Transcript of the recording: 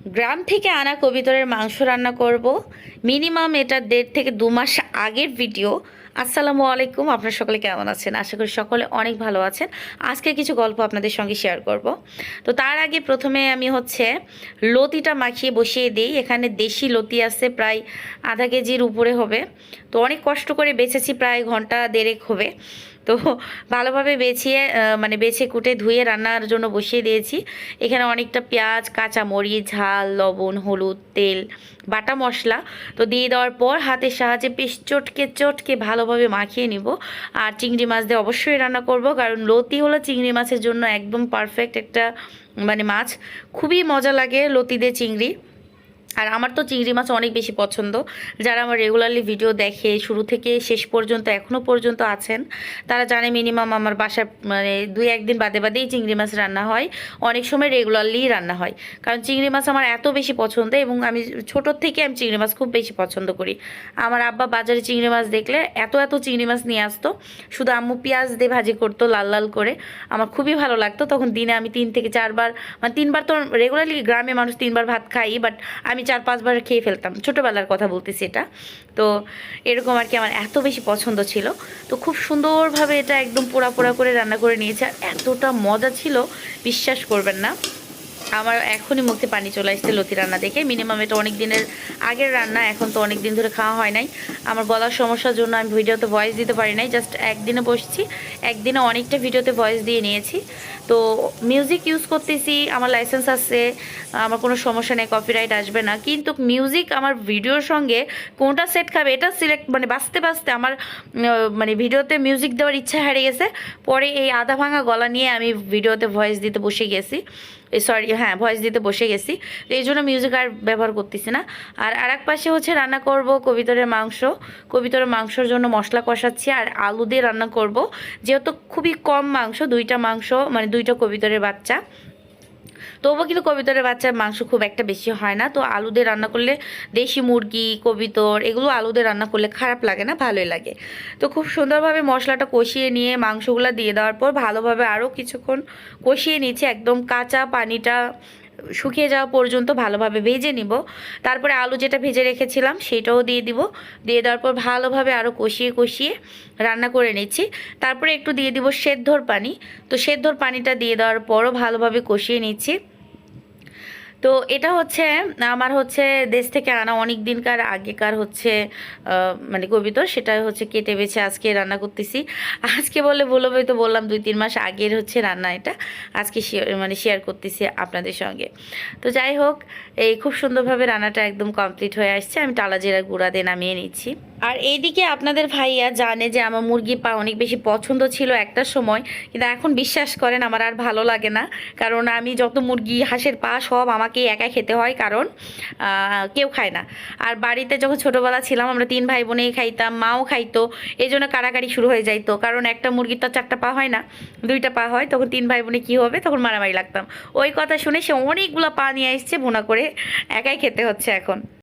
গ্রাম থেকে আনা কবিতরের মাংস রান্না করব। মিনিমাম এটা 1.5 থেকে 2 মাস আগের ভিডিও। আসসালামু আলাইকুম, আপনারা সকলে কেমন আছেন? আশা করি সকলে অনেক ভালো আছেন। আজকে কিছু গল্প আপনাদের সঙ্গে শেয়ার করব। তো তার আগে প্রথমে আমি লতিটা মাখিয়ে বসিয়ে দিই। এখানে দেশি লতি আছে, প্রায় আধা কেজির উপরে হবে। তো অনেক কষ্ট করে বেছেছি, প্রায় ঘন্টা দেড়েক হবে। তো ভালোভাবে বেছে কুটে ধুয়ে রান্নার জন্য বসিয়ে দিয়েছি। এখানে অনেকটা পেঁয়াজ, কাঁচা মরিচ, ঝাল, লবণ, হলুদ, তেল, বাটা মশলা তো দিয়ে দেওয়ার পর হাতের সাহায্যে বেশ চটকে চটকে ভালোভাবে মাখিয়ে নিব। আর চিংড়ি মাছ দিয়ে অবশ্যই রান্না করব, কারণ লতি হলো চিংড়ি মাছের জন্য একদম পারফেক্ট একটা মাছ। খুবই মজা লাগে লতি দিয়ে চিংড়ি। আর আমার তো চিংড়ি মাছ অনেক বেশি পছন্দ। যারা আমার রেগুলারলি ভিডিও দেখে শুরু থেকে শেষ পর্যন্ত এখনও পর্যন্ত আছেন, তারা জানে মিনিমাম আমার বাসায় 2-1 দিন বাদে বাদেই চিংড়ি মাছ রান্না হয়। অনেক সময় রেগুলারলি রান্না হয়, কারণ চিংড়ি মাছ আমার এত বেশি পছন্দ। এবং আমি ছোটোর থেকে আমি চিংড়ি মাছ খুব বেশি পছন্দ করি। আমার আব্বা বাজারে চিংড়ি মাছ দেখলে এত এত চিংড়ি মাছ নিয়ে আসতো, শুধু আম্মু পেঁয়াজ দিয়ে ভাজি করতো লাল লাল করে। আমার খুবই ভালো লাগতো। তখন দিনে আমি 3 থেকে 4 বার, 3 বার তো রেগুলারলি গ্রামে মানুষ 3 বার ভাত খাই, বাট আমি 4-5 বার খেয়ে ফেলতাম। ছোটোবেলার কথা বলতেছি এটা। তো এরকম আর কি, আমার এত বেশি পছন্দ ছিল। তো খুব সুন্দরভাবে এটা একদম পোড়া পোড়া করে রান্না করে নিয়েছে। আর এতটা মজা ছিল, বিশ্বাস করবেন না। আমার এখনই মুখে পানি চলে আসছে লতি রান্না দেখে। মিনিমাম এটা অনেক দিনের আগের রান্না, এখন তো অনেক দিন ধরে খাওয়া হয় নাই। আমার গলার সমস্যার জন্য আমি ভিডিওতে ভয়েস দিতে পারি নাই। জাস্ট একদিনে বসছি, একদিনে অনেকটা ভিডিওতে ভয়েস দিয়ে নিয়েছি। তো মিউজিক ইউজ করতেছি, আমার লাইসেন্স আছে, আমার কোনো সমস্যা নেই, কপিরাইট আসবে না। কিন্তু মিউজিক আমার ভিডিওর সঙ্গে কোনটা সেট খাবে এটা সিলেক্ট বাঁচতে বাঁচতে আমার ভিডিওতে মিউজিক দেওয়ার ইচ্ছা হারিয়ে গেছে। পরে এই আধা ভাঙা গলা নিয়ে আমি ভিডিওতে ভয়েস দিতে বসে গেছি। ভয়েস দিতে বসে গেছি। তো এই জন্য মিউজিক আর ব্যবহার করতেছি না। আর আরেক পাশে রান্না করব কবিতরের মাংস। কবিতরের মাংসর জন্য মশলা কষাচ্ছি আর আলু দিয়ে রান্না করব। যেহেতু খুবই কম মাংস, 2টা মাংস, 2টা কবিতরের বাচ্চা। তবুও কিন্তু কবিতরের বাচ্চার মাংস খুব একটা বেশি হয় না। তো আলু দিয়ে রান্না করলে, দেশি মুরগি, কবিতর এগুলো আলু দিয়ে রান্না করলে খারাপ লাগে না, ভালোই লাগে। তো খুব সুন্দরভাবে মশলাটা কষিয়ে নিয়ে মাংসগুলো দিয়ে দেওয়ার পর ভালোভাবে আরও কিছুক্ষণ কষিয়ে নিচ্ছি, একদম কাঁচা পানিটা শুকিয়ে যাওয়া পর্যন্ত ভালোভাবে ভেজে নিব। তারপরে আলু যেটা ভেজে রেখেছিলাম সেটাও দিয়ে দিব। দিয়ে দেওয়ার পর ভালোভাবে আরও কষিয়ে কষিয়ে রান্না করে নিচ্ছি। তারপরে একটু দিয়ে দিব সেদ্ধর পানি। তো সেদ্ধর পানিটা দিয়ে দেওয়ার পরও ভালোভাবে কষিয়ে নিচ্ছি। তো এটা আমার দেশ থেকে আনা অনেক দিনকার আগেকার কবিতর, সেটা কেটে বেছে আজকে রান্না করতেছি। আজকে বলে ভুল হবে, তো বললাম 2-3 মাস আগের রান্না। এটা আজকে শেয়ার করতেছি আপনাদের সঙ্গে। তো যাই হোক, এই খুব সুন্দরভাবে রান্নাটা একদম কমপ্লিট হয়ে আসছে। আমি টালা জিরা গুঁড়া দিয়ে নামিয়ে নিচ্ছি। আর এইদিকে আপনাদের ভাইয়া জানে যে আমার মুরগি পা অনেক বেশি পছন্দ ছিল একটা সময়, কিন্তু এখন বিশ্বাস করেন আমার আর ভালো লাগে না। কারণ আমি যত মুরগি, হাঁসের পা সব আমাকে একা খেতে হয়, কারণ কেউ খায় না। আর বাড়িতে যখন ছোটোবেলা ছিলাম আমরা 3 ভাই বোনেই খাইতাম, মাও খাইতো। এই জন্য কাড়াকাড়ি শুরু হয়ে যাইতো, কারণ একটা মুরগির তো 4টা পা হয় না, 2টা পা হয়। তখন 3 ভাই বোনে কী হবে, তখন মারামারি লাগতাম। ওই কথা শুনে সে অনেকগুলো পা নিয়ে আসছে, ভুনা করে একাই খেতে হচ্ছে এখন।